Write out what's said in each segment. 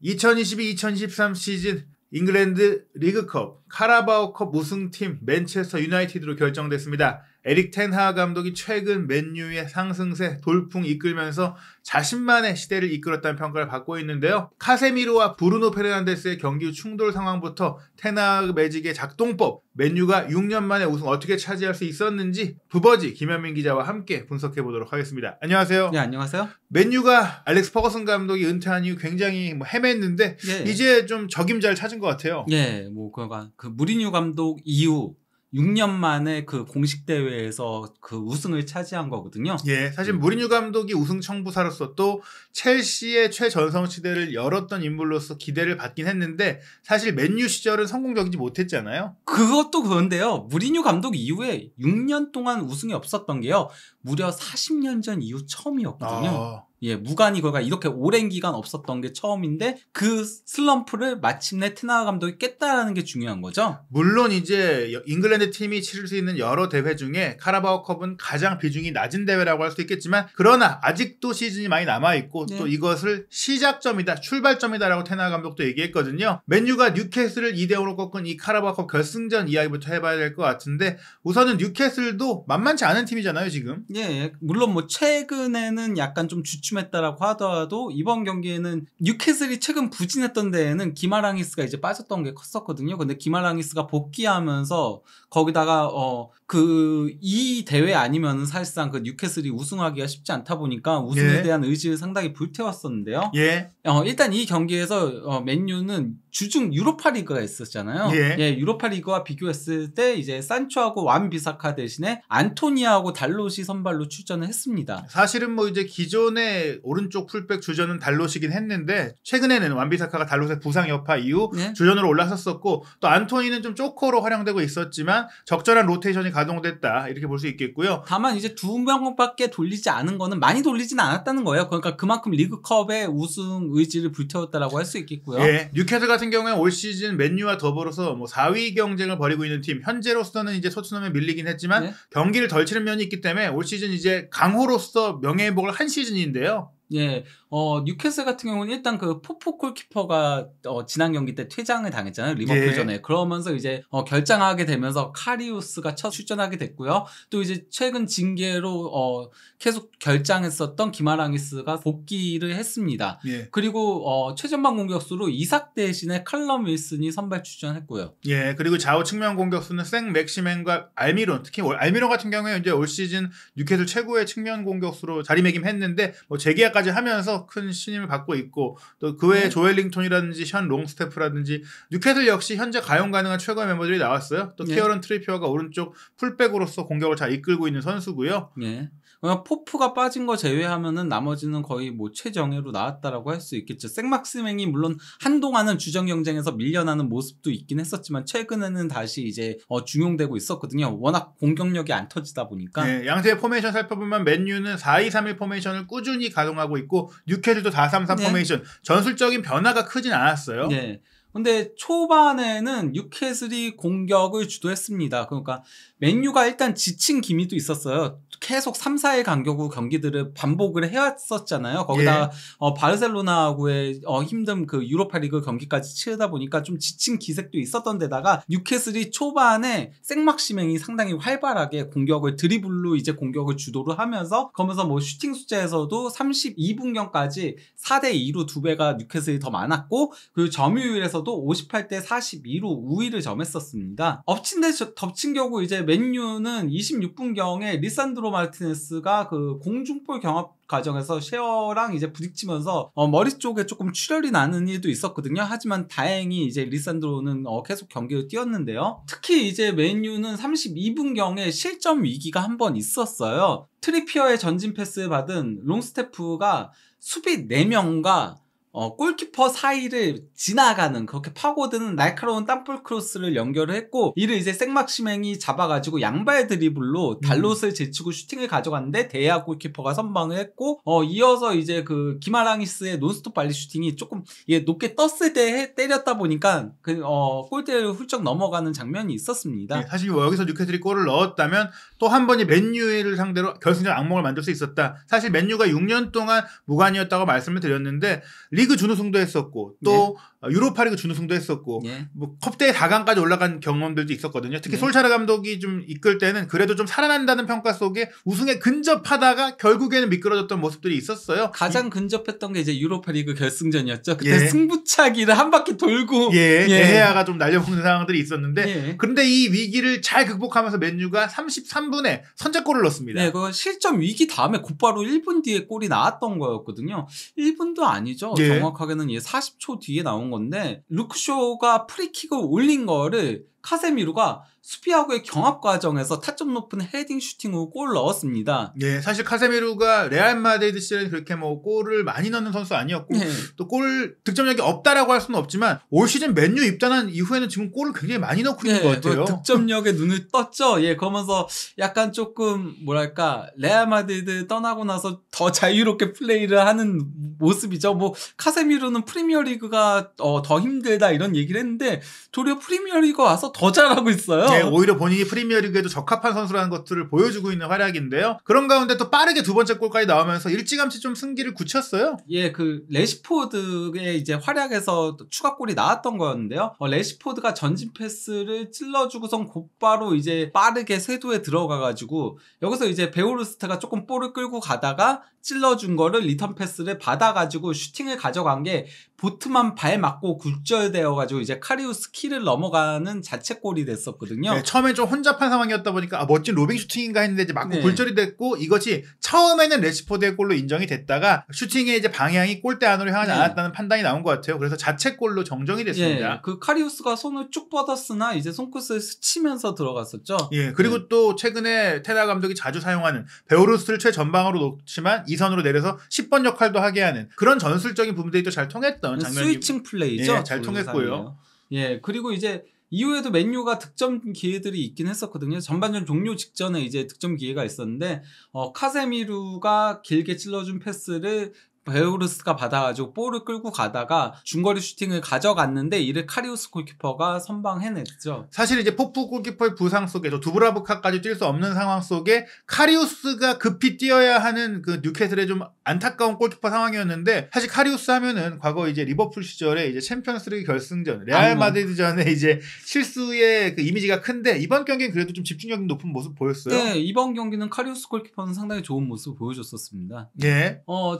2022-2023 시즌 잉글랜드 리그컵 카라바오컵 우승팀 맨체스터 유나이티드로 결정됐습니다. 에릭 텐하 감독이 최근 맨유의 상승세 돌풍 이끌면서 자신만의 시대를 이끌었다는 평가를 받고 있는데요. 카세미로와 브루노 페르난데스의 경기 충돌 상황부터 텐하 매직의 작동법, 맨유가 6년 만에 우승 어떻게 차지할 수 있었는지 부버지 김현민 기자와 함께 분석해 보도록 하겠습니다. 안녕하세요. 네, 안녕하세요. 맨유가 알렉스 퍼거슨 감독이 은퇴한 이후 굉장히 헤맸는데 이제 좀 적임자를 찾은 것 같아요. 예, 그 무리뉴 감독 이후 6년 만에 그 공식 대회에서 그 우승을 차지한 거거든요. 예, 사실 무리뉴 감독이 우승 청부사로서 또 첼시의 최전성 시대를 열었던 인물로서 기대를 받긴 했는데 사실 맨유 시절은 성공적이지 못했잖아요. 그것도 그런데요. 무리뉴 감독 이후에 6년 동안 우승이 없었던 게요. 무려 40년 전 이후 처음이었거든요. 예, 무관이 그가 이렇게 오랜 기간 없었던 게 처음인데 그 슬럼프를 마침내 테나 감독이 깼다라는 게 중요한 거죠. 물론 이제 잉글랜드 팀이 치를 수 있는 여러 대회 중에 카라바오컵은 가장 비중이 낮은 대회라고 할 수 있겠지만 그러나 아직도 시즌이 많이 남아있고 또 이것을 시작점이다, 출발점이다라고 테나 감독도 얘기했거든요. 맨유가 뉴캐슬을 2대0으로 꺾은 이 카라바오컵 결승전 이야기부터 해봐야 될 것 같은데 우선은 뉴캐슬도 만만치 않은 팀이잖아요 지금. 예, 물론 최근에는 약간 좀 주춤했다라고 하더라도 이번 경기에는 뉴캐슬이 최근 부진했던 데에는 기마랑이스가 이제 빠졌던 게 컸었거든요. 근데 기마랑이스가 복귀하면서 거기다가 이 대회 아니면은 사실상 그 뉴캐슬이 우승하기가 쉽지 않다 보니까 우승에 대한 의지를 상당히 불태웠었는데요. 일단 이 경기에서 맨유는 주중 유로파리그가 있었잖아요. 유로파리그와 비교했을 때 이제 산초하고 완비사카 대신에 안토니아하고 달롯이 선발로 출전을 했습니다. 사실은 이제 기존의 오른쪽 풀백 주전은 달롯이긴 했는데 최근에는 완비사카가 달롯의 부상 여파 이후 주전으로 올라섰었고 또 안토니는 좀 조커로 활용되고 있었지만 적절한 로테이션이 가동됐다 이렇게 볼 수 있겠고요. 다만 이제 2명밖에 돌리지 않은 거는 많이 돌리지는 않았다는 거예요. 그러니까 그만큼 리그컵의 우승 의지를 불태웠다라고 할 수 있겠고요. 뉴캐슬 같은 경우에 올 시즌 맨유와 더불어서 4위 경쟁을 벌이고 있는 팀, 현재로서는 이제 토트넘에 밀리긴 했지만 경기를 덜 치른 면이 있기 때문에 올 시즌 이제 강호로서 명예회복을 한 시즌인데요. 뉴캐슬 같은 경우는 일단 그 포포 골키퍼가 지난 경기 때 퇴장을 당했잖아요. 리버풀전에. 그러면서 이제 결장하게 되면서 카리우스가 첫 출전하게 됐고요. 또 이제 최근 징계로 계속 결장했었던 기마랑이스가 복귀를 했습니다. 그리고 최전방 공격수로 이삭 대신에 칼럼 윌슨이 선발 출전했고요. 그리고 좌우 측면 공격수는 생 맥시맨과 알미론, 특히 알미론 같은 경우에 이제 올 시즌 뉴캐슬 최고의 측면 공격수로 자리매김했는데 재계약까지 하면서 큰 신임을 받고 있고 또 그 외에 조엘링톤이라든지 션 롱스태프라든지 뉴캐슬 역시 현재 가용 가능한 최고의 멤버들이 나왔어요. 또 키어런 트리피어가 오른쪽 풀백으로서 공격을 잘 이끌고 있는 선수고요. 포프가 빠진 거 제외하면은 나머지는 거의 최정예로 나왔다라고 할 수 있겠죠. 생막스맹이 물론 한동안은 주전 경쟁에서 밀려나는 모습도 있긴 했었지만 최근에는 다시 이제 중용되고 있었거든요. 워낙 공격력이 안 터지다 보니까. 양팀의 포메이션 살펴보면 맨유는 4-2-3-1 포메이션을 꾸준히 가동하고 있고 뉴캐슬도 4-3-3 포메이션. 전술적인 변화가 크진 않았어요. 근데 초반에는 뉴캐슬이 공격을 주도했습니다. 그러니까 맨유가 일단 지친 기미도 있었어요. 계속 3-4일 간격으로 경기들을 반복을 해왔었잖아요. 거기다 바르셀로나하고의 힘든 그 유로파리그 경기까지 치르다 보니까 좀 지친 기색도 있었던 데다가 뉴캐슬이 초반에 생막시맹이 상당히 활발하게 공격을 드리블로 이제 공격을 주도를 하면서 그러면서 슈팅 숫자에서도 32분경까지 4대2로 2배가 뉴캐슬이 더 많았고 그리고 점유율에서도 58대 42로 우위를 점했었습니다. 엎친 데 덮친 경우 이제 맨유는 26분경에 리산드로 마르티네스가 그 공중볼 경합 과정에서 셰어랑 이제 부딪히면서 머리 쪽에 조금 출혈이 나는 일도 있었거든요. 하지만 다행히 이제 리산드로는 계속 경기를 뛰었는데요. 특히 이제 맨유는 32분경에 실점 위기가 한 번 있었어요. 트리피어의 전진 패스를 받은 롱스태프가 수비 4명과 골키퍼 사이를 지나가는 그렇게 파고드는 날카로운 땅볼 크로스를 연결을 했고 이를 이제 생막시맹이 잡아가지고 양발 드리블로 달롯을 제치고 슈팅을 가져갔는데 데야 골키퍼가 선방을 했고 이어서 이제 그 기마랑이스의 논스톱 발리 슈팅이 조금 높게 떴을 때 때렸다 보니까 골대를 훌쩍 넘어가는 장면이 있었습니다. 사실 여기서 뉴캐슬이 골을 넣었다면 또 한 번이 맨유를 상대로 결승전 악몽을 만들 수 있었다. 사실 맨유가 6년 동안 무관이었다고 말씀을 드렸는데 리그 준우승도 했었고 또 유로파리그 준우승도 했었고 뭐 컵대회 4강까지 올라간 경험들도 있었거든요. 특히 솔샤르 감독이 좀 이끌 때는 그래도 좀 살아난다는 평가 속에 우승에 근접하다가 결국에는 미끄러졌던 모습들이 있었어요. 가장 근접했던 게 이제 유로파리그 결승전이었죠. 그때 승부차기를 한 바퀴 돌고 에헤아가 좀 날려먹는 상황들이 있었는데 그런데 이 위기를 잘 극복하면서 맨유가 33분에 선제골을 넣었습니다. 네, 그 실점 위기 다음에 곧바로 1분 뒤에 골이 나왔던 거였거든요. 1분도 아니죠. 정확하게는 40초 뒤에 나온 건데 루크쇼가 프리킥을 올린 거를 카세미루가 수비하고의 경합 과정에서 타점 높은 헤딩 슈팅으로 골을 넣었습니다. 네, 사실 카세미루가 레알 마드리드 시절에 그렇게 뭐 골을 많이 넣는 선수 아니었고 또 골 득점력이 없다라고 할 수는 없지만 올 시즌 맨유 입단한 이후에는 지금 골을 굉장히 많이 넣고 있는 것 같아요. 득점력에 눈을 떴죠. 그러면서 약간 조금 뭐랄까 레알 마드리드 떠나고 나서 더 자유롭게 플레이를 하는 모습이죠. 뭐 카세미루는 프리미어리그가 더 힘들다 이런 얘기를 했는데 도리어 프리미어리그 와서 더 잘하고 있어요. 네, 오히려 본인이 프리미어리그에도 적합한 선수라는 것들을 보여주고 있는 활약인데요. 그런 가운데 또 빠르게 두 번째 골까지 나오면서 일찌감치 좀 승기를 굳혔어요. 그 레시포드의 이제 활약에서 추가골이 나왔던 거였는데요. 레시포드가 전진 패스를 찔러주고선 곧바로 이제 빠르게 쇄도에 들어가가지고 여기서 이제 베오르스트가 조금 볼을 끌고 가다가 찔러준 거를 리턴 패스를 받아가지고 슈팅을 가져간 게 보트만 발 맞고 굴절되어가지고 이제 카리우스 키를 넘어가는 자책골이 됐었거든요. 네, 처음엔 좀 혼잡한 상황이었다 보니까 멋진 로빙 슈팅인가 했는데 이제 맞고 굴절이 됐고 이것이 처음에는 레시포드의 골로 인정이 됐다가 슈팅의 이제 방향이 골대 안으로 향하지 않았다는 판단이 나온 것 같아요. 그래서 자책골로 정정이 됐습니다. 그 카리우스가 손을 쭉 뻗었으나 이제 손끝을 스치면서 들어갔었죠. 그리고 또 최근에 테나 감독이 자주 사용하는 베오르스트를 최전방으로 놓지만 2선으로 내려서 10번 역할도 하게 하는 그런 전술적인 부분들이 또 잘 통했던 장면이 스위칭 플레이죠. 잘 통했고요. 그리고 이제 이후에도 맨유가 득점 기회들이 있긴 했었거든요. 전반전 종료 직전에 이제 득점 기회가 있었는데 카세미루가 길게 찔러준 패스를 베오르스가 받아가지고 볼을 끌고 가다가 중거리 슈팅을 가져갔는데 이를 카리우스 골키퍼가 선방해냈죠. 사실 이제 포프 골키퍼의 부상 속에 두브라브카까지 뛸 수 없는 상황 속에 카리우스가 급히 뛰어야 하는 그 뉴캐슬의 좀 안타까운 골키퍼 상황이었는데 사실 카리우스 하면은 과거 이제 리버풀 시절에 이제 챔피언스리그 결승전 레알 마드리드전에 이제 실수의 그 이미지가 큰데 이번 경기는 그래도 좀 집중력이 높은 모습 보였어요. 네, 이번 경기는 카리우스 골키퍼는 상당히 좋은 모습을 보여줬었습니다.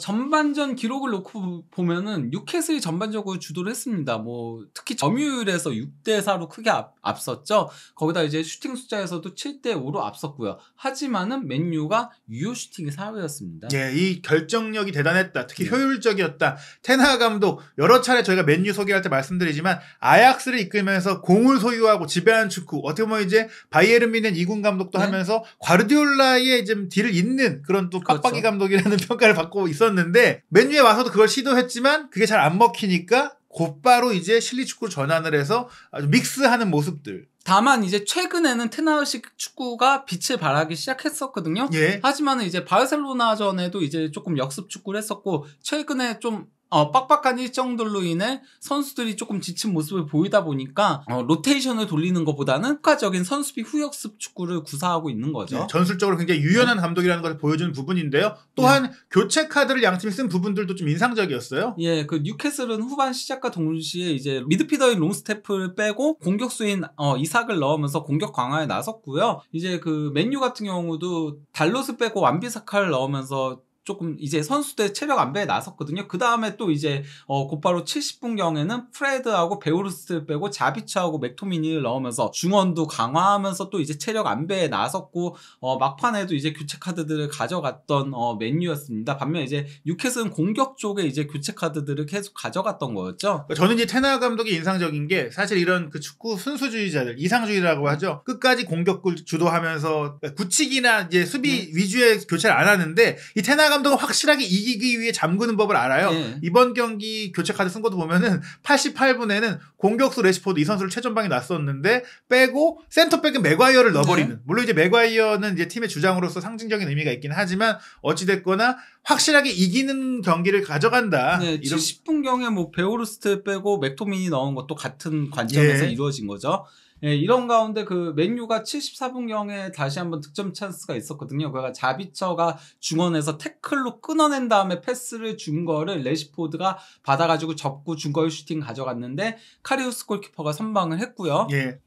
전반전 기록을 놓고 보면은 뉴캐슬이 전반적으로 주도를 했습니다. 뭐 특히 점유율에서 6대4로 크게 앞섰죠. 거기다 이제 슈팅 숫자에서도 7대5로 앞섰고요. 하지만은 맨유가 유효 슈팅이 4위였습니다. 이 결정력이 대단했다. 특히 효율적이었다. 텐하 감독 여러 차례 저희가 맨유 소개할 때 말씀드리지만 아약스를 이끌면서 공을 소유하고 지배하는 축구 어떻게 보면 이제 바이에른 뮌헨 2군 감독도 하면서 과르디올라의 좀 뒤를 잇는 그런 또 빡빡이 감독이라는 평가를 받고 있었는데 맨유에 와서도 그걸 시도했지만 그게 잘 안 먹히니까 곧바로 이제 실리 축구로 전환을 해서 아주 믹스하는 모습들. 다만 이제 최근에는 테나식 축구가 빛을 발하기 시작했었거든요. 하지만 이제 바르셀로나전에도 이제 조금 역습 축구를 했었고 최근에 좀 빡빡한 일정들로 인해 선수들이 조금 지친 모습을 보이다 보니까 로테이션을 돌리는 것보다는 효과적인 선수비 후역습 축구를 구사하고 있는 거죠. 전술적으로 굉장히 유연한 감독이라는 것을 보여주는 부분인데요. 또한 교체 카드를 양팀이 쓴 부분들도 좀 인상적이었어요. 그 뉴캐슬은 후반 시작과 동시에 이제 미드필더인 롱스테프를 빼고 공격수인 이삭을 넣으면서 공격 강화에 나섰고요. 이제 그 맨유 같은 경우도 달롯을 빼고 완비사카를 넣으면서 조금 이제 선수들 체력 안배에 나섰거든요. 그 다음에 또 이제 곧바로 70분경에는 프레드하고 베오르스트를 빼고 자비츠하고 맥토미니를 넣으면서 중원도 강화하면서 또 이제 체력 안배에 나섰고 막판에도 이제 교체 카드들을 가져갔던 맨유였습니다. 반면 이제 뉴캐슬은 공격 쪽에 이제 교체 카드들을 계속 가져갔던 거였죠. 저는 이제 테나 감독이 인상적인 게 사실 이런 그 축구 순수주의자들 이상주의라고 하죠. 끝까지 공격을 주도하면서 굳히기나 이제 수비 위주의 교체를 안 하는데 이 테나 감독은 확실하게 이기기 위해 잠그는 법을 알아요. 이번 경기 교체 카드 쓴 것도 보면은 88분에는 공격수 레시포드 이 선수를 최전방에 놨었는데 빼고 센터백은 맥과이어를 넣어버리는. 물론 이제 맥과이어는 이제 팀의 주장으로서 상징적인 의미가 있긴 하지만 어찌됐거나 확실하게 이기는 경기를 가져간다. 70분경에 뭐 베오르스트 빼고 맥토미니 넣은 것도 같은 관점에서 이루어진 거죠. 예, 이런 가운데 그 맨유가 74분경에 다시 한번 득점 찬스가 있었거든요. 그러니까 자비처가 중원에서 태클로 끊어낸 다음에 패스를 준 거를 레시포드가 받아가지고 접고 중거리 슈팅 가져갔는데 카리우스 골키퍼가 선방을 했고요. 예.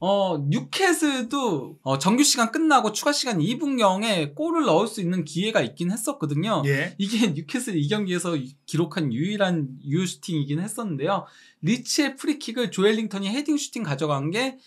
뉴캐슬도 정규 시간 끝나고 추가 시간 2분경에 골을 넣을 수 있는 기회가 있긴 했었거든요. 예. 이게 뉴캐슬 이 경기에서 기록한 유일한 유효 슈팅이긴 했었는데요. 리치의 프리킥을 조엘링턴이 헤딩 슈팅 가져간 게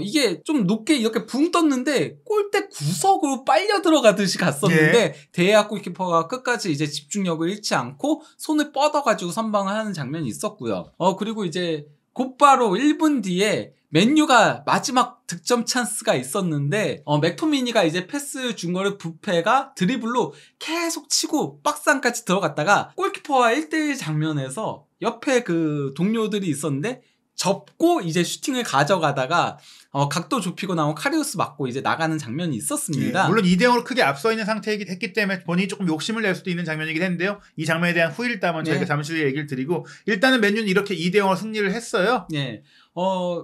이게 좀 높게 이렇게 붕 떴는데 골대 구석으로 빨려 들어가듯이 갔었는데 예. 대야 골키퍼가 끝까지 이제 집중력을 잃지 않고 손을 뻗어가지고 선방을 하는 장면이 있었고요. 그리고 이제 곧바로 1분 뒤에 맨유가 마지막 득점 찬스가 있었는데 맥토미니가 이제 패스 준 거를 부페가 드리블로 계속 치고 박스 안까지 들어갔다가 골키퍼와 1대1 장면에서 옆에 그 동료들이 있었는데 접고 이제 슈팅을 가져가다가 각도 좁히고 나온 카리우스 맞고 이제 나가는 장면이 있었습니다. 예, 물론 2대0으로 크게 앞서 있는 상태이긴 했기 때문에 본인이 조금 욕심을 낼 수도 있는 장면이긴 했는데요. 이 장면에 대한 후일담은 저희가 잠시 후에 얘기를 드리고 일단은 맨유는 이렇게 2대0으로 승리를 했어요. 예.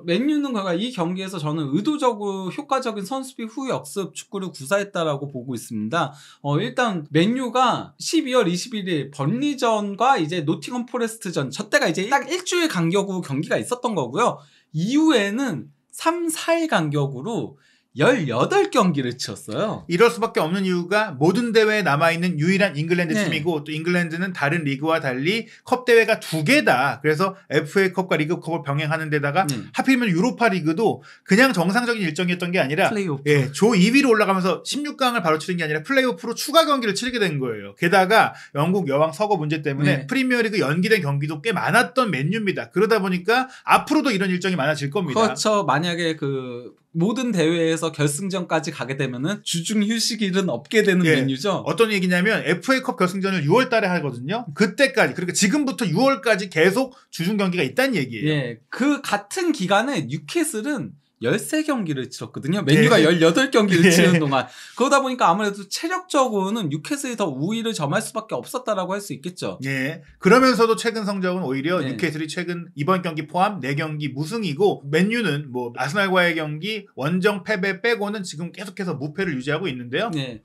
맨유는 그러니까 이 경기에서 저는 의도적으로 효과적인 선수비 후 역습 축구를 구사했다라고 보고 있습니다. 일단 맨유가 12월 21일 번리전과 이제 노팅엄 포레스트전 저 때가 이제 딱 일주일 간격으로 경기가 있었던 거고요. 이후에는 3, 4일 간격으로 18경기를 치렀어요. 이럴 수밖에 없는 이유가 모든 대회에 남아있는 유일한 잉글랜드 네. 팀이고 또 잉글랜드는 다른 리그와 달리 컵 대회가 2개다. 그래서 FA컵과 리그컵을 병행하는 데다가 하필이면 유로파 리그도 그냥 정상적인 일정이었던 게 아니라 플레이오프. 예, 조 2위로 올라가면서 16강을 바로 치른 게 아니라 플레이오프로 추가 경기를 치르게 된 거예요. 게다가 영국 여왕 서거 문제 때문에 프리미어리그 연기된 경기도 꽤 많았던 맨유입니다. 그러다 보니까 앞으로도 이런 일정이 많아질 겁니다. 그렇죠. 만약에 그 모든 대회에서 결승전까지 가게 되면은 주중 휴식일은 없게 되는 맨유죠. 어떤 얘기냐면 FA컵 결승전을 6월 달에 하거든요. 그때까지 그러니까 지금부터 6월까지 계속 주중 경기가 있다는 얘기예요. 예. 그 같은 기간에 뉴캐슬은 13경기를 치렀거든요. 맨유가 18경기를 치는 동안. 그러다 보니까 아무래도 체력적으로는 뉴캐슬이 더 우위를 점할 수밖에 없었다라고 할 수 있겠죠. 예. 그러면서도 최근 성적은 오히려 뉴캐슬이 최근 이번 경기 포함 4경기 무승이고 맨유는 뭐 아스날과의 경기 원정 패배 빼고는 지금 계속해서 무패를 유지하고 있는데요. 네.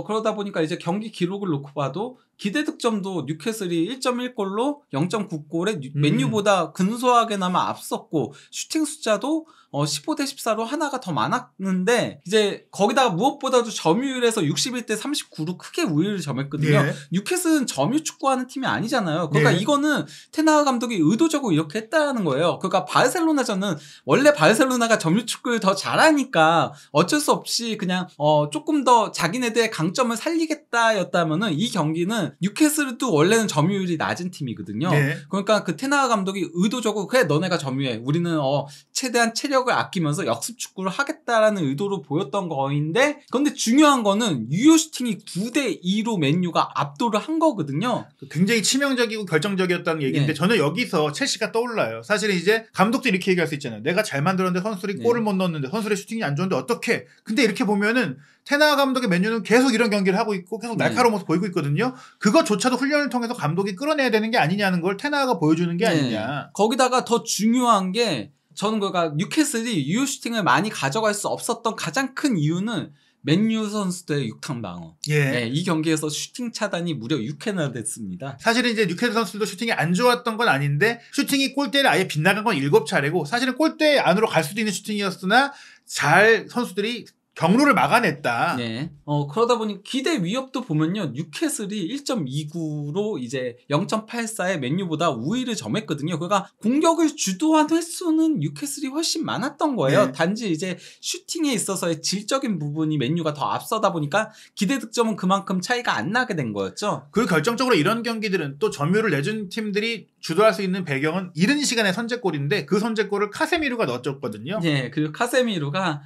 그러다 보니까 이제 경기 기록을 놓고 봐도 기대 득점도 뉴캐슬이 1.1골로 0.9골에 맨유보다 근소하게나마 앞섰고 슈팅 숫자도 15대 14로 하나가 더 많았는데 이제 거기다가 무엇보다도 점유율에서 61대 39로 크게 우위를 점했거든요. 뉴캐슬은 점유 축구하는 팀이 아니잖아요. 그러니까 이거는 테나흐 감독이 의도적으로 이렇게 했다는 거예요. 그러니까 바르셀로나전은 원래 바르셀로나가 점유 축구를 더 잘하니까 어쩔 수 없이 그냥 조금 더 자기네들의 강점을 살리겠다였다면은 이 경기는 뉴캐슬도 원래는 점유율이 낮은 팀이거든요. 그러니까 그 테나흐 감독이 의도적으로 그래 너네가 점유해. 우리는 최대한 체력을 아끼면서 역습 축구를 하겠다라는 의도로 보였던 거인데 그런데 중요한 거는 유효 슈팅이 9대2로 맨유가 압도를 한 거거든요. 굉장히 치명적이고 결정적이었다는 얘기인데 저는 여기서 첼시가 떠올라요. 사실은 이제 감독도 이렇게 얘기할 수 있잖아요. 내가 잘 만들었는데 선수들이 골을 못 넣었는데 선수들의 슈팅이 안 좋은데 어떡해. 근데 이렇게 보면은 테나흐 감독의 맨유는 계속 이런 경기를 하고 있고 계속 날카로운 모습 보이고 있거든요. 그것조차도 훈련을 통해서 감독이 끌어내야 되는 게 아니냐는 걸 테나흐가 보여주는 게 아니냐. 거기다가 더 중요한 게 저는 그러니까 뉴캐슬이 유효 슈팅을 많이 가져갈 수 없었던 가장 큰 이유는 맨유 선수들의 육탕 방어. 이 경기에서 슈팅 차단이 무려 6회나 됐습니다. 사실은 이제 뉴캐슬 선수들도 슈팅이 안 좋았던 건 아닌데 슈팅이 골대를 아예 빗나간 건 7차례고 사실은 골대 안으로 갈 수도 있는 슈팅이었으나 잘 선수들이 경로를 막아냈다. 그러다 보니 기대 위협도 보면요. 뉴캐슬이 1.29로 이제 0.84의 맨유보다 우위를 점했거든요. 그러니까 공격을 주도한 횟수는 뉴캐슬이 훨씬 많았던 거예요. 단지 이제 슈팅에 있어서의 질적인 부분이 맨유가 더 앞서다 보니까 기대 득점은 그만큼 차이가 안 나게 된 거였죠. 그 결정적으로 이런 경기들은 또 점유를 내준 팀들이 주도할 수 있는 배경은 이른 시간에 선제골인데 그 선제골을 카세미루가 넣어줬거든요. 그리고 카세미루가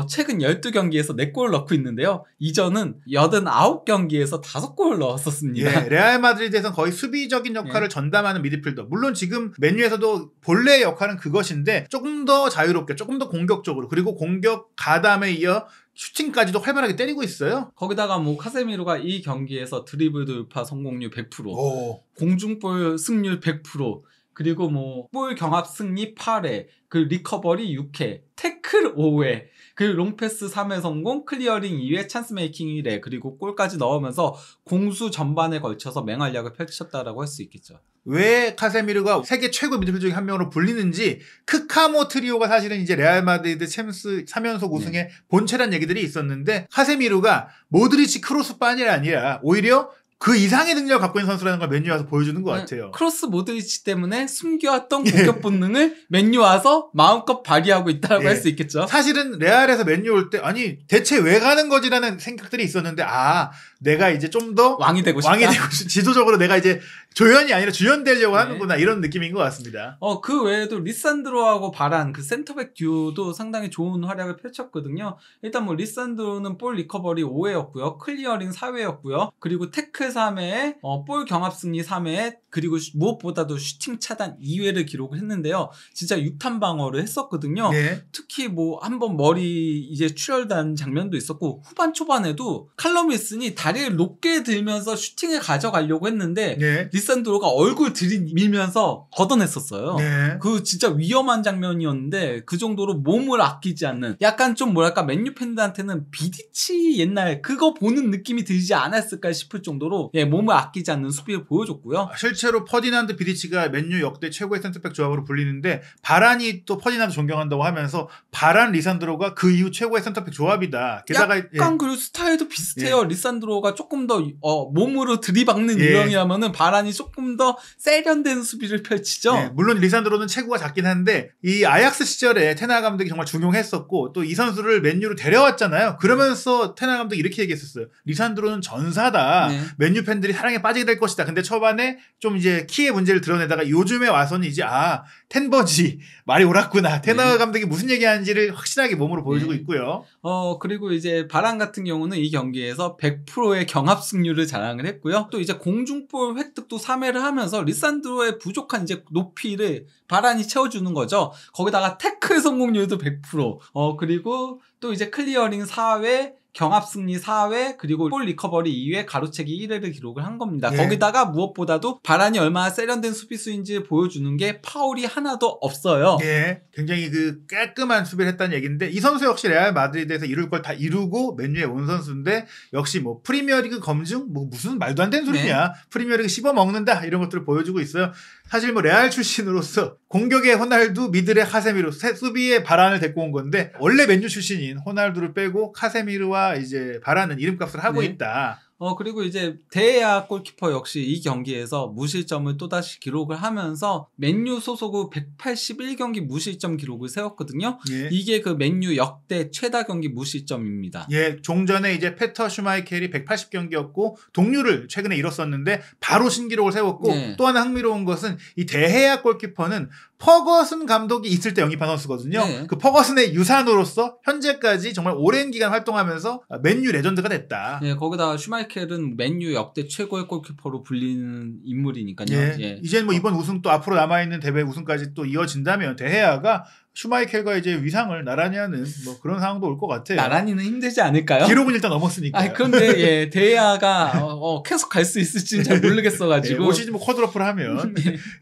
최근 12경기에서 4골을 넣고 있는데요. 이전은 89경기에서 5골을 넣었었습니다. 레알 마드리드에서는 거의 수비적인 역할을 전담하는 미드필더. 물론 지금 맨유에서도 본래의 역할은 그것인데 조금 더 자유롭게 조금 더 공격적으로 그리고 공격 가담에 이어 슈팅까지도 활발하게 때리고 있어요. 거기다가 뭐 카세미루가 이 경기에서 드리블 돌파 성공률 100%, 공중볼 승률 100%, 그리고 뭐 볼 경합 승리 8회, 그 리커버리 6회, 태클 5회, 그 롱패스 3회 성공, 클리어링 2회, 찬스 메이킹 1회, 그리고 골까지 넣으면서 공수 전반에 걸쳐서 맹활약을 펼쳤다라고 할 수 있겠죠. 왜 카세미르가 세계 최고 미드필더 중에 한 명으로 불리는지 크카모 트리오가 사실은 이제 레알 마드리드 챔스 3연속 우승의 본체란 얘기들이 있었는데 카세미르가 모드리치 크로스뿐이 아니라 오히려 그 이상의 능력을 갖고 있는 선수라는 걸 맨유 와서 보여주는 것 같아요. 크로스 모드리치 때문에 숨겨왔던 공격 본능을 맨유 와서 마음껏 발휘하고 있다고 할 수 있겠죠. 사실은 레알에서 맨유 올 때 아니 대체 왜 가는 거지라는 생각들이 있었는데 내가 이제 좀 더 왕이 되고 싶다. 지도적으로 내가 이제 조연이 아니라 주연되려고 하는구나 이런 느낌인 것 같습니다. 그 외에도 리산드로하고 바란 그 센터백 듀오도 상당히 좋은 활약을 펼쳤거든요. 일단 뭐 리산드로는 볼 리커버리 5회였고요. 클리어링 4회였고요. 그리고 태클 3회에 볼 경합 승리 3회에 그리고 무엇보다도 슈팅 차단 2회를 기록을 했는데요. 진짜 6탄 방어를 했었거든요. 특히 뭐 한번 머리 이제 출혈단 장면도 있었고 후반 초반에도 칼럼 윌슨이 다리를 높게 들면서 슈팅을 가져가려고 했는데 리산드로가 얼굴 들이밀면서 걷어냈었어요. 그 진짜 위험한 장면이었는데 그 정도로 몸을 아끼지 않는 약간 좀 뭐랄까 맨유 팬들한테는 비디치 옛날 그거 보는 느낌이 들지 않았을까 싶을 정도로 몸을 아끼지 않는 수비를 보여줬고요. 실제로 퍼디난드 비디치가 맨유 역대 최고의 센터백 조합으로 불리는데 바란이 또 퍼디난드 존경한다고 하면서 바란 리산드로가 그 이후 최고의 센터백 조합이다. 게다가 약간 그리고 스타일도 비슷해요. 리산드로가 조금 더 몸으로 들이박는 유형이라면은 바란이 조금 더 세련된 수비를 펼치죠. 물론 리산드로는 체구가 작긴 한데 이 아약스 시절에 테나 감독이 정말 중용했었고 또 이 선수를 맨유로 데려왔잖아요. 그러면서 테나 감독이 이렇게 얘기했었어요. 리산드로는 전사다. 맨유 팬들이 사랑에 빠지게 될 것이다. 근데 초반에 좀 이제 키의 문제를 드러내다가 요즘에 와서는 이제 텐버지 말이 옳았구나. 테나 감독이 무슨 얘기하는지를 확실하게 몸으로 보여주고 있고요. 그리고 이제 바란 같은 경우는 이 경기에서 100%의 경합 승률을 자랑을 했고요. 또 이제 공중볼 획득도 3회를 하면서 리산드로의 부족한 이제 높이를 바란이 채워주는 거죠. 거기다가 태클 성공률도 100%. 그리고 또 이제 클리어링 4회, 경합 승리 4회, 그리고 볼 리커버리 2회, 가로채기 1회를 기록을 한 겁니다. 거기다가 무엇보다도 바란이 얼마나 세련된 수비수인지 보여주는 게 파울이 하나도 없어요. 굉장히 그 깔끔한 수비를 했다는 얘기인데 이 선수 역시 레알 마드리드에서 이룰 걸 다 이루고 맨유에 온 선수인데 역시 뭐 프리미어리그 검증 무슨 말도 안 되는 소리냐. 프리미어리그 씹어먹는다 이런 것들을 보여주고 있어요. 사실 뭐 레알 출신으로서 공격의 호날두, 미들의 카세미르, 수비의 바란을 데리고 온 건데 원래 맨유 출신인 호날두를 빼고 카세미르와 이제 바란은 이름값을 하고 있다. 그리고 이제 데야 골키퍼 역시 이 경기에서 무실점을 또다시 기록을 하면서 맨유 소속 후 181경기 무실점 기록을 세웠거든요. 이게 그 맨유 역대 최다 경기 무실점입니다. 종전에 이제 페터 슈마이켈이 180경기였고 동률을 최근에 이뤘었는데 바로 신기록을 세웠고 또 하나 흥미로운 것은 이 데헤야 골키퍼는 퍼거슨 감독이 있을 때 영입한 선수거든요. 그 퍼거슨의 유산으로서 현재까지 정말 오랜 기간 활동하면서 맨유 레전드가 됐다. 거기다가 슈마이켈은 맨유 역대 최고의 골키퍼로 불리는 인물이니까요. 이제는 뭐 이번 우승 또 앞으로 남아있는 대회 우승까지 또 이어진다면 데헤야가 슈마이켈과 이제 위상을 나란히 하는 뭐 그런 상황도 올 것 같아요. 나란히는 힘들지 않을까요? 기록은 일단 넘었으니까. 그런데 데헤야가 계속 갈 수 있을지는 잘 모르겠어가지고 올 시즌 뭐 쿼드러플을 하면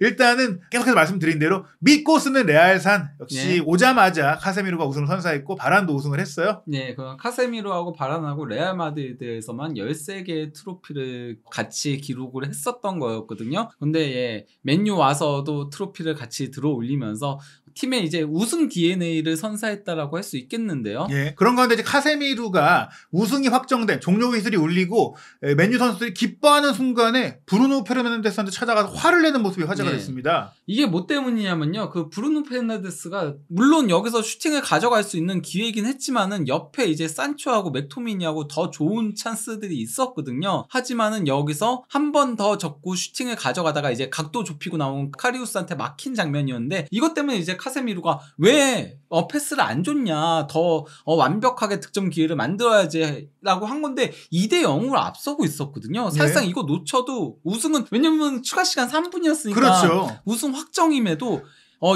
일단은 계속해서 말씀드린 대로 믿고 쓰는 레알산 역시 오자마자 카세미르가 우승을 선사했고 바란도 우승을 했어요. 그 카세미르하고 바란하고 레알 마드리드에서만 13개의 트로피를 같이 기록을 했었던 거였거든요. 근데 맨유 와서도 트로피를 같이 들어올리면서 팀의 이제 우승 DNA를 선사했다라고 할 수 있겠는데요. 그런 가운데 이제 카세미루가 우승이 확정된 종료 휘슬이 울리고 맨유 선수들이 기뻐하는 순간에 브루노 페르난데스한테 찾아가서 화를 내는 모습이 화제가 됐습니다. 이게 뭐 때문이냐면요. 그 브루노 페르난데스가 물론 여기서 슈팅을 가져갈 수 있는 기회이긴 했지만은 옆에 이제 산초하고 맥토미니하고 더 좋은 찬스들이 있었거든요. 하지만은 여기서 한 번 더 접고 슈팅을 가져가다가 이제 각도 좁히고 나온 카리우스한테 막힌 장면이었는데 이것 때문에 이제 카세미루가 왜 패스를 안 줬냐, 더 완벽하게 득점 기회를 만들어야지 라고 한 건데 2대0으로 앞서고 있었거든요. 사실상 이거 놓쳐도 우승은, 왜냐면 추가 시간 3분이었으니까 그렇죠. 우승 확정임에도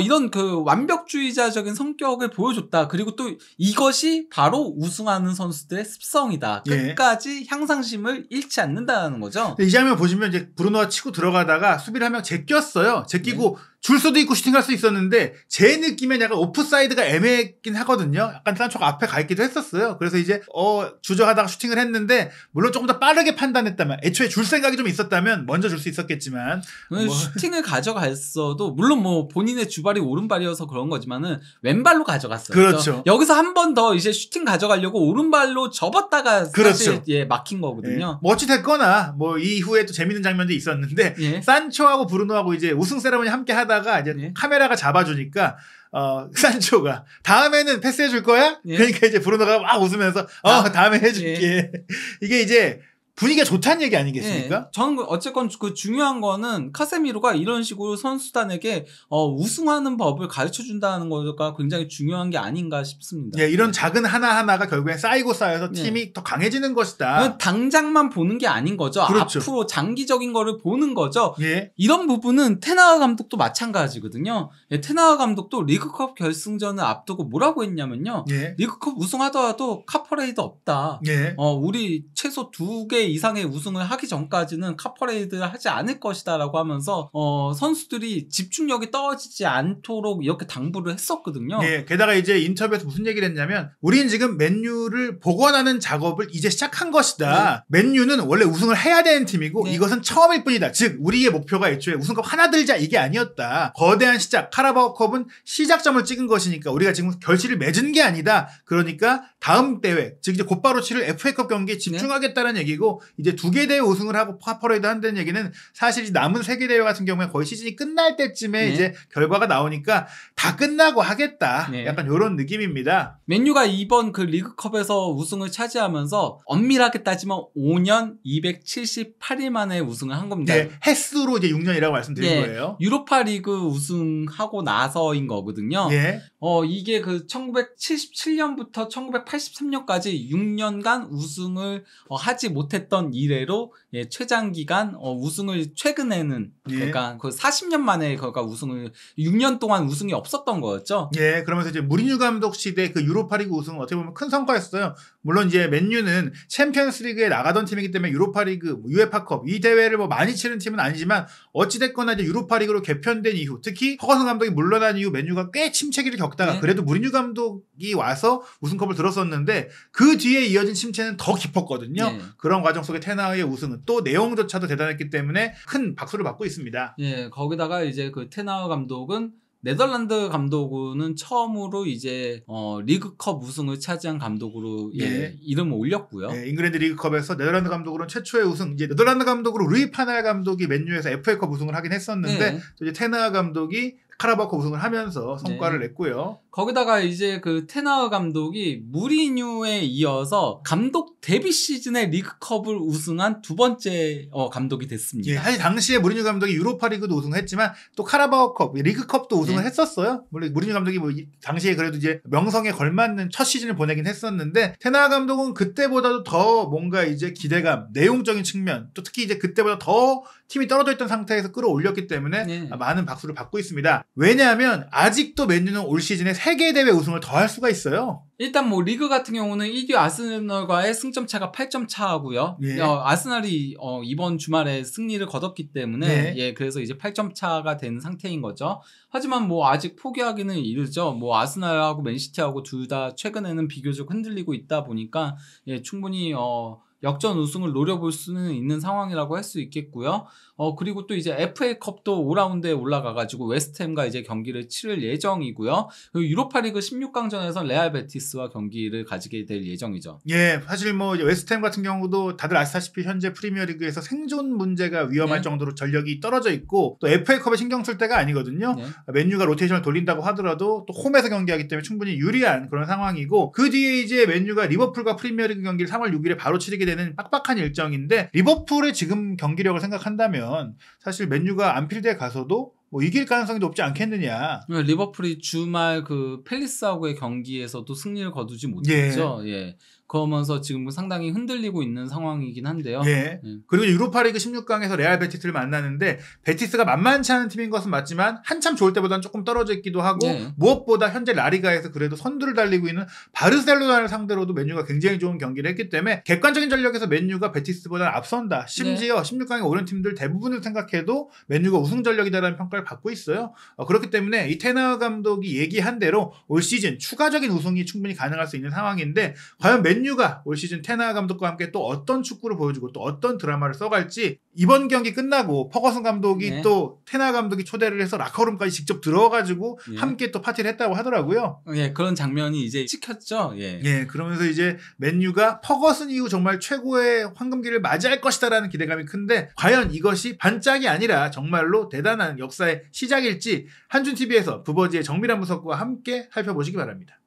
이런 그 완벽주의자적인 성격을 보여줬다. 그리고 또 이것이 바로 우승하는 선수들의 습성이다. 끝까지 향상심을 잃지 않는다는 거죠. 이 장면 보시면 이제 브루노가 치고 들어가다가 수비를 한 명 제꼈어요. 제끼고 줄 수도 있고 슈팅할 수 있었는데 제 느낌엔 약간 오프사이드가 애매했긴 하거든요. 약간 산초가 앞에 가 있기도 했었어요. 그래서 이제 주저하다가 슈팅을 했는데 물론 조금 더 빠르게 판단했다면 애초에 줄 생각이 좀 있었다면 먼저 줄 수 있었겠지만 슈팅을 가져갔어도 물론 뭐 본인의 주발이 오른발이어서 그런 거지만은 왼발로 가져갔어요. 그렇죠. 여기서 한 번 더 이제 슈팅 가져가려고 오른발로 접었다가 그렇죠. 사실 막힌 거거든요. 뭐 어찌 됐거나 뭐 이후에 또 재밌는 장면도 있었는데 산초하고 브루노하고 이제 우승 세레머니 함께 하다가 이제 카메라가 잡아주니까 산초가 다음에는 패스해 줄 거야? 그러니까 이제 브루노가 막 웃으면서 다음에 해줄게. 이게 이제 분위기가 좋다는 얘기 아니겠습니까? 저는 어쨌건 그 중요한 거는 카세미로가 이런 식으로 선수단에게 우승하는 법을 가르쳐 준다는 거가 굉장히 중요한 게 아닌가 싶습니다. 이런 작은 하나하나가 결국엔 쌓이고 쌓여서 팀이 더 강해지는 것이다. 당장만 보는 게 아닌 거죠. 그렇죠. 앞으로 장기적인 거를 보는 거죠. 이런 부분은 테나하 감독도 마찬가지거든요. 테나하 감독도 리그컵 결승전을 앞두고 뭐라고 했냐면요. 리그컵 우승하더라도 카퍼레이드 없다. 우리 최소 2개 이상의 우승을 하기 전까지는 카퍼레이드를 하지 않을 것이다 라고 하면서 선수들이 집중력이 떨어지지 않도록 이렇게 당부를 했었거든요. 게다가 이제 인터뷰에서 무슨 얘기를 했냐면 우리는 지금 맨유를 복원하는 작업을 이제 시작한 것이다. 맨유는 원래 우승을 해야 되는 팀이고 이것은 처음일 뿐이다. 즉 우리의 목표가 애초에 우승컵 하나 들자 이게 아니었다. 거대한 시작 카라바오컵은 시작점을 찍은 것이니까 우리가 지금 결실을 맺은 게 아니다. 그러니까 다음 대회 즉 이제 곧바로 치를 FA컵 경기에 집중하겠다는 얘기고 이제 2개 대회 우승을 하고 카퍼레이드 한다는 얘기는 사실 남은 3개 대회 같은 경우에 거의 시즌이 끝날 때쯤에 이제 결과가 나오니까 다 끝나고 하겠다. 약간 이런 느낌입니다. 맨유가 이번 그 리그컵에서 우승을 차지하면서 엄밀하게 따지면 5년 278일 만에 우승을 한 겁니다. 횟수로 이제 6년이라고 말씀드린 거예요. 유로파 리그 우승하고 나서인 거거든요. 이게 그 1977년부터 1983년까지 6년간 우승을 하지 못했던 이래로 최장기간 우승을 최근에는 그러니까 그 40년 만에 그러니까 우승을 6년 동안 우승이 없었던 거였죠. 그러면서 이제 무리뉴 감독 시대 그 유로파리그 우승은 어떻게 보면 큰 성과였어요. 물론 이제 맨유는 챔피언스리그에 나가던 팀이기 때문에 유로파리그, 유에파컵 이 대회를 뭐 많이 치른 팀은 아니지만 어찌 됐거나 이제 유로파리그로 개편된 이후 특히 허거슨 감독이 물러난 이후 맨유가 꽤 침체기를 겪다가 그래도 무리뉴 감독이 와서 우승컵을 들었었는데 그 뒤에 이어진 침체는 더 깊었거든요. 그런 과정 속에 테나의 우승은 또 내용조차도 대단했기 때문에 큰 박수를 받고 있습니다. 거기다가 이제 그 테나 감독은 네덜란드 감독은 처음으로 이제 리그컵 우승을 차지한 감독으로 이름을 올렸고요. 잉글랜드 리그컵에서 네덜란드 감독으로는 최초의 우승. 이제 네덜란드 감독으로 루이 파날 감독이 맨유에서 FA컵 우승을 하긴 했었는데 또 이제 테나 감독이 카라바오컵 우승을 하면서 성과를 냈고요. 거기다가 이제 그 테나 감독이 무리뉴에 이어서 감독 데뷔 시즌에 리그컵을 우승한 2번째 감독이 됐습니다. 사실 당시에 무리뉴 감독이 유로파리그도 우승했지만 또 카라바오컵, 리그컵도 우승을 했었어요. 물론 무리뉴 감독이 뭐 당시에 그래도 이제 명성에 걸맞는 첫 시즌을 보내긴 했었는데 테나 감독은 그때보다도 더 뭔가 이제 기대감, 내용적인 측면, 또 특히 이제 그때보다 더 팀이 떨어져 있던 상태에서 끌어올렸기 때문에 많은 박수를 받고 있습니다. 왜냐하면 아직도 맨유는 올 시즌에 3개 대회 우승을 더 할 수가 있어요. 일단 뭐 리그 같은 경우는 1위 아스널과의 승점 차가 8점 차고요. 아스널이 이번 주말에 승리를 거뒀기 때문에 그래서 이제 8점 차가 된 상태인 거죠. 하지만 뭐 아직 포기하기는 이르죠. 뭐 아스널하고 맨시티하고 둘 다 최근에는 비교적 흔들리고 있다 보니까 충분히 역전 우승을 노려볼 수는 있는 상황이라고 할 수 있겠고요. 그리고 또 이제 FA컵도 5라운드에 올라가가지고 웨스트햄과 이제 경기를 치를 예정이고요. 그리고 유로파리그 16강전에서 레알 베티스와 경기를 가지게 될 예정이죠. 사실 뭐 웨스트햄 같은 경우도 다들 아시다시피 현재 프리미어리그에서 생존 문제가 위험할 정도로 전력이 떨어져 있고 또 FA컵에 신경 쓸 때가 아니거든요. 맨유가 로테이션을 돌린다고 하더라도 또 홈에서 경기하기 때문에 충분히 유리한 그런 상황이고 그 뒤에 이제 맨유가 리버풀과 프리미어리그 경기를 3월 6일에 바로 치르게 되는 빡빡한 일정인데 리버풀의 지금 경기력을 생각한다면 사실 맨유가 안필드에 가서도 뭐 이길 가능성이 높지 않겠느냐. 리버풀이 주말 그 팰리스하고의 경기에서도 승리를 거두지 못했죠. 그러면서 지금 상당히 흔들리고 있는 상황이긴 한데요. 예. 그리고 유로파리그 16강에서 레알 베티스를 만나는데 베티스가 만만치 않은 팀인 것은 맞지만 한참 좋을 때보다는 조금 떨어져 있기도 하고 무엇보다 현재 라리가에서 그래도 선두를 달리고 있는 바르셀로나를 상대로도 맨유가 굉장히 좋은 경기를 했기 때문에 객관적인 전력에서 맨유가 베티스보다는 앞선다. 심지어 16강에 오른 팀들 대부분을 생각해도 맨유가 우승 전력이다라는 평가를 받고 있어요. 그렇기 때문에 이 테나 감독이 얘기한 대로 올 시즌 추가적인 우승이 충분히 가능할 수 있는 상황인데 과연 맨유가 올 시즌 테나 감독과 함께 또 어떤 축구를 보여주고 또 어떤 드라마를 써갈지 이번 경기 끝나고 퍼거슨 감독이 또 테나 감독이 초대를 해서 라커룸까지 직접 들어가지고 함께 또 파티를 했다고 하더라고요. 그런 장면이 이제 찍혔죠. 그러면서 이제 맨유가 퍼거슨 이후 정말 최고의 황금기를 맞이할 것이다라는 기대감이 큰데 과연 이것이 반짝이 아니라 정말로 대단한 역사의 시작일지 한준TV에서 부버지의 정밀한 분석과 함께 살펴보시기 바랍니다.